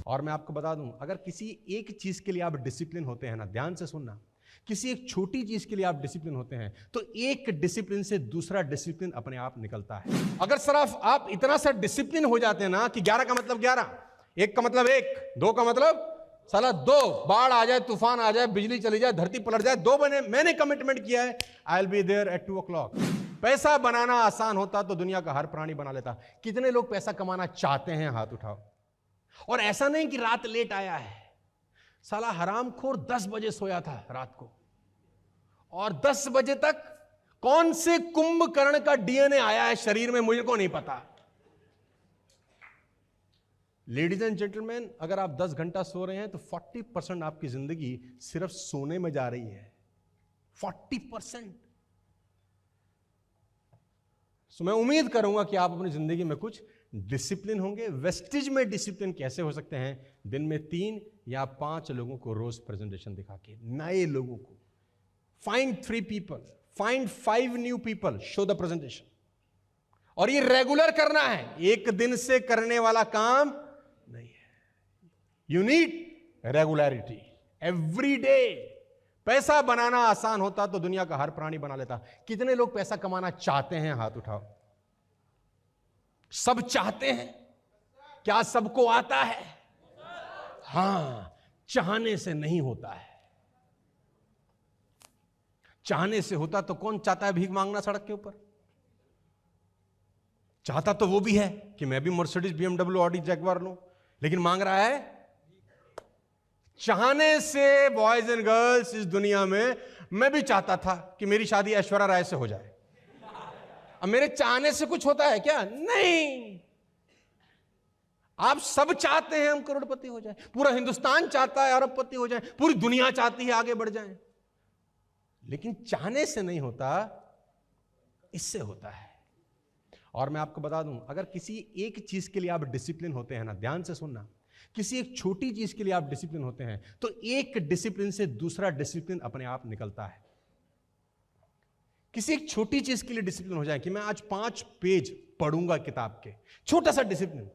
और मैं आपको बता दूं, अगर किसी एक चीज के लिए आप डिसिप्लिन होते हैं ना, ध्यान से सुनना, किसी एक छोटी चीज के लिए आप डिसिप्लिन होते हैं तो एक डिसिप्लिन से दूसरा डिसिप्लिन अपने आप निकलता है। अगर सिर्फ आप इतना सा डिसिप्लिन हो जाते हैं ना कि 11 का मतलब 11, 1 का मतलब 1, 2 का मतलब साला 2, बाढ़ आ जाए, तूफान आ जाए, बिजली चली जाए, धरती पलट जाए, 2 महीने मैंने कमिटमेंट किया है, I will be there at 2 o'clock। पैसा बनाना आसान होता तो दुनिया का हर प्राणी बना लेता। कितने लोग पैसा कमाना चाहते हैं? हाथ उठाओ। और ऐसा नहीं कि रात लेट आया है, साला हरामखोर 10 बजे सोया था रात को, और 10 बजे तक कौन से कुंभकर्ण का डीएनए आया है शरीर में मुझे को नहीं पता। लेडीज एंड जेंटलमैन, अगर आप 10 घंटा सो रहे हैं तो 40% आपकी जिंदगी सिर्फ सोने में जा रही है। 40%। सो मैं उम्मीद करूंगा कि आप अपनी जिंदगी में कुछ डिसिप्लिन होंगे। वेस्टिज में डिसिप्लिन कैसे हो सकते हैं? दिन में 3 या 5 लोगों को रोज प्रेजेंटेशन दिखा के, नए लोगों को। Find 3 people, find 5 new people, show the presentation. और ये रेगुलर करना है, एक दिन से करने वाला काम नहीं है। You need regularity, every day. पैसा बनाना आसान होता तो दुनिया का हर प्राणी बना लेता। कितने लोग पैसा कमाना चाहते हैं? हाथ उठाओ। सब चाहते हैं? क्या सबको आता है? हां, चाहने से नहीं होता है। चाहने से होता तो कौन चाहता है भीख मांगना सड़क के ऊपर? चाहता तो वो भी है कि मैं भी मर्सिडीज, BMW, ऑडी, जैगवार लूं, लेकिन मांग रहा है। चाहने से बॉयज एंड गर्ल्स इस दुनिया में, मैं भी चाहता था कि मेरी शादी ऐश्वर्या राय से हो जाए। अब मेरे चाहने से कुछ होता है क्या? नहीं। आप सब चाहते हैं हम करोड़पति हो जाए, पूरा हिंदुस्तान चाहता है अरबपति हो जाए, पूरी दुनिया चाहती है आगे बढ़ जाए, लेकिन चाहने से नहीं होता, इससे होता है। और मैं आपको बता दूं, अगर किसी एक चीज के लिए आप डिसिप्लिन होते हैं ना, ध्यान से सुनना, किसी एक छोटी चीज के लिए आप डिसिप्लिन होते हैं तो एक डिसिप्लिन से दूसरा डिसिप्लिन अपने आप निकलता है। किसी एक छोटी चीज के लिए डिसिप्लिन हो जाए कि मैं आज 5 पेज पढ़ूंगा किताब के, छोटा सा डिसिप्लिन।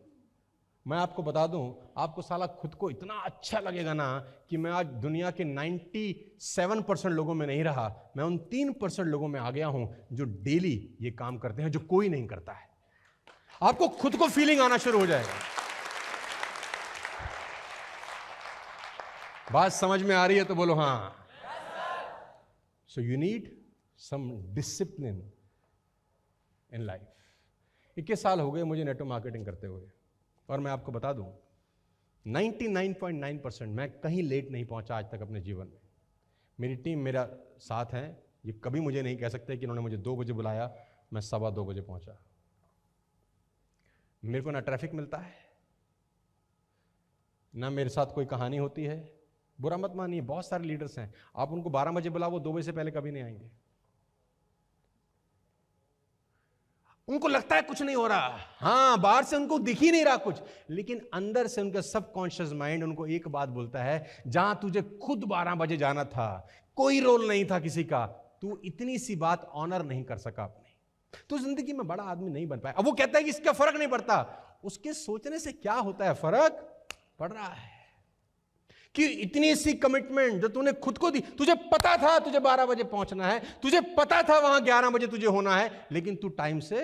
मैं आपको बता दूं, आपको साला खुद को इतना अच्छा लगेगा ना कि मैं आज दुनिया के 97% लोगों में नहीं रहा, मैं उन 3% लोगों में आ गया हूं जो डेली ये काम करते हैं, जो कोई नहीं करता है। आपको खुद को फीलिंग आना शुरू हो जाएगा। बात समझ में आ रही है तो बोलो हां। So you need some discipline in life. 21 साल हो गए मुझे नेटवर्क मार्केटिंग करते हुए, और मैं आपको बता दूं 99.9% मैं कहीं लेट नहीं पहुंचा आज तक अपने जीवन में। मेरी टीम मेरा साथ है, ये कभी मुझे नहीं कह सकते कि उन्होंने मुझे 2 बजे बुलाया मैं 2:15 बजे पहुंचा। मेरे को ना ट्रैफिक मिलता है, ना मेरे साथ कोई कहानी होती है। बुरा मत मानिए, बहुत सारे लीडर्स हैं, आप उनको 12 बजे बुलाओ, वो 2 बजे से पहले कभी नहीं आएंगे। उनको लगता है कुछ नहीं हो रहा, हां, बाहर से उनको दिख ही नहीं रहा कुछ, लेकिन अंदर से उनका सबकॉन्शियस माइंड उनको एक बात बोलता है, जहां तुझे खुद 12 बजे जाना था, कोई रोल नहीं था किसी का, तू इतनी सी बात ऑनर नहीं कर सका अपनी, तो जिंदगी में बड़ा आदमी नहीं बन पाया। अब वो कहता है कि इसका फर्क नहीं पड़ता, उसके सोचने से क्या होता है? फर्क पड़ रहा है कि इतनी सी कमिटमेंट जो तूने खुद को दी, तुझे पता था तुझे 12 बजे पहुंचना है, तुझे पता था वहां 11 बजे तुझे होना है, लेकिन तू टाइम से।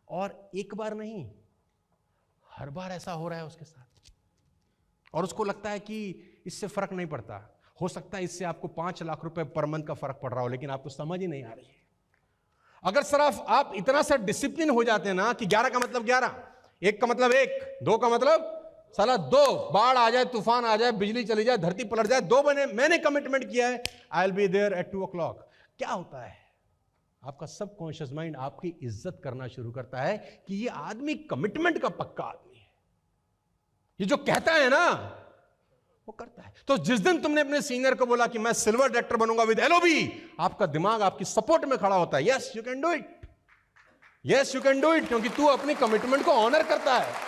और एक बार नहीं, हर बार ऐसा हो रहा है उसके साथ, और उसको लगता है कि इससे फर्क नहीं पड़ता। हो सकता है इससे आपको 5 लाख रुपए पर मंथ का फर्क पड़ रहा हो, लेकिन आपको समझ ही नहीं आ रही है। अगर सिर्फ आप इतना सा डिसिप्लिन हो जाते हैं ना कि 11 का मतलब 11, 1 का मतलब 1, 2 का मतलब साला 2, बाढ़ आ जाए, तूफान आ जाए, बिजली चली जाए, धरती पलट जाए, 2 महीने मैंने कमिटमेंट किया है, I will be there at 2 o'clock। क्या होता है? आपका सबकॉन्शियस माइंड आपकी इज्जत करना शुरू करता है कि ये आदमी कमिटमेंट का पक्का आदमी है, ये जो कहता है ना वो करता है। तो जिस दिन तुमने अपने सीनियर को बोला कि मैं सिल्वर डायरेक्टर बनूंगा विद LOB, आपका दिमाग आपकी सपोर्ट में खड़ा होता है, yes you can do it, yes you can do it, क्योंकि तू अपनी कमिटमेंट को ऑनर करता है।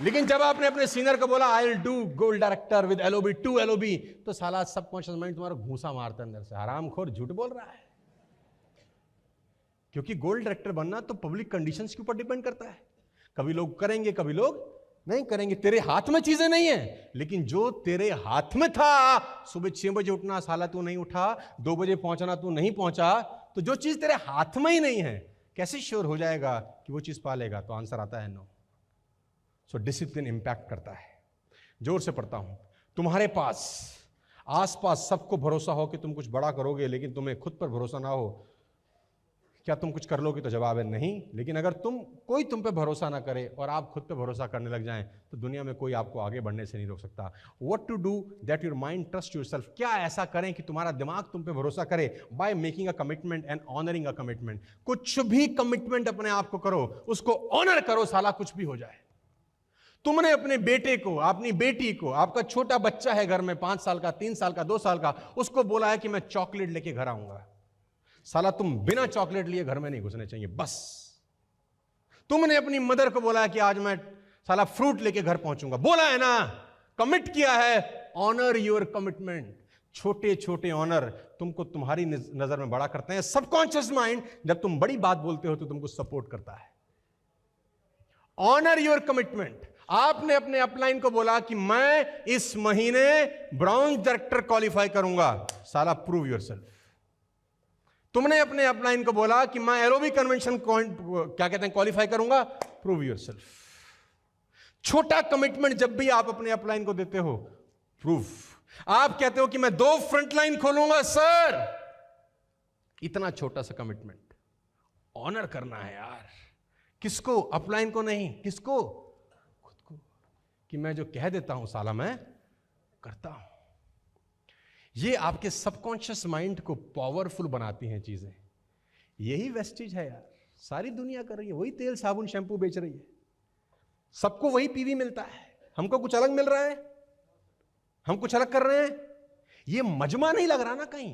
लेकिन जब आपने अपने सीनियर को बोला I will do gold director with LOB 2 LOB, तो साला सबकॉन्शियस माइंड तुम्हारा घूसा मारता है अंदर से, हरामखोर झूठ बोल रहा है। क्योंकि गोल्ड डायरेक्टर बनना तो पब्लिक कंडीशंस के ऊपर डिपेंड करता है। कभी लोग करेंगे, कभी लोग नहीं करेंगे। तेरे हाथ में चीजें नहीं है, लेकिन जो तेरे हाथ में था, सुबह 6 बजे उठना, साला तू नहीं उठा, 2 बजे पहुंचना, तू नहीं पहुंचा, तो जो चीज तेरे हाथ में ही नहीं है, कैसे श्योर हो जाएगा कि वो चीज पालेगा? तो आंसर आता है नो। सो डिसिप्लिन इंपैक्ट करता है। जोर से पढ़ता हूं, तुम्हारे पास आसपास सबको भरोसा हो कि तुम कुछ बड़ा करोगे, लेकिन तुम्हें खुद पर भरोसा ना हो, क्या तुम कुछ कर लोगे? तो जवाब है नहीं। लेकिन अगर कोई तुम पे भरोसा ना करे और आप खुद पे भरोसा करने लग जाएं, तो दुनिया में कोई आपको आगे बढ़ने से नहीं रोक सकता। What to do that your mind trust yourself? क्या ऐसा करें कि तुम्हारा दिमाग तुम पे भरोसा करे? By making a commitment and honouring a commitment. कुछ भी कमिटमेंट अपने आप को करो, उसको ऑनर करो, साला कुछ भी हो जाए। तुमने अपने बेटे को, अपनी बेटी को, आपका छोटा बच्चा है घर में 5 साल का, 3 साल का, 2 साल का, उसको बोला है कि मैं चॉकलेट लेके घर आऊंगा। साला तुम बिना चॉकलेट लिए घर में नहीं घुसने चाहिए, बस। तुमने अपनी मदर को बोला है कि आज मैं साला फ्रूट लेके घर पहुंचूंगा, बोला है ना, कमिट किया है। Honour your commitment. छोटे छोटे ऑनर तुमको तुम्हारी नजर में बड़ा करते हैं। सबकॉन्शियस माइंड जब तुम बड़ी बात बोलते हो तो तुमको सपोर्ट करता है। Honour your commitment. आपने अपने अपलाइन को बोला कि मैं इस महीने ब्राउन डायरेक्टर क्वालिफाई करूंगा, साला प्रूव योरसेल्फ। तुमने अपने अपलाइन को बोला कि मैं एरोबिक कन्वेंशन क्या कहते हैं क्वालिफाई करूंगा, प्रूव योरसेल्फ। छोटा कमिटमेंट जब भी आप अपने अपलाइन को देते हो, प्रूफ। आप कहते हो कि मैं 2 फ्रंटलाइन खोलूंगा सर, इतना छोटा सा कमिटमेंट ऑनर करना है यार। किसको? अपलाइन को नहीं, किसको? खुद को। कि मैं जो कह देता हूं साला मैं करता हूं। ये आपके सबकॉन्शियस माइंड को पावरफुल बनाती हैं चीजें। यही वेस्टेज है यार, सारी दुनिया कर रही है, वही तेल साबुन शैंपू बेच रही है, सबको वही पीवी मिलता है, हमको कुछ अलग मिल रहा है, हम कुछ अलग कर रहे हैं। ये मजमा नहीं लग रहा ना कहीं,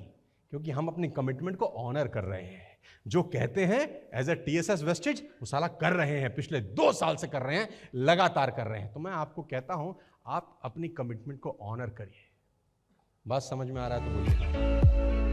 क्योंकि हम अपनी कमिटमेंट को ऑनर कर रहे हैं। जो कहते हैं एज ए TSS वेस्टेज, वो साला कर रहे हैं, पिछले 2 साल से कर रहे हैं, लगातार कर रहे हैं। तो मैं आपको कहता हूं, आप अपनी कमिटमेंट को ऑनर करिए। बात समझ में आ रहा है तो बोलिए।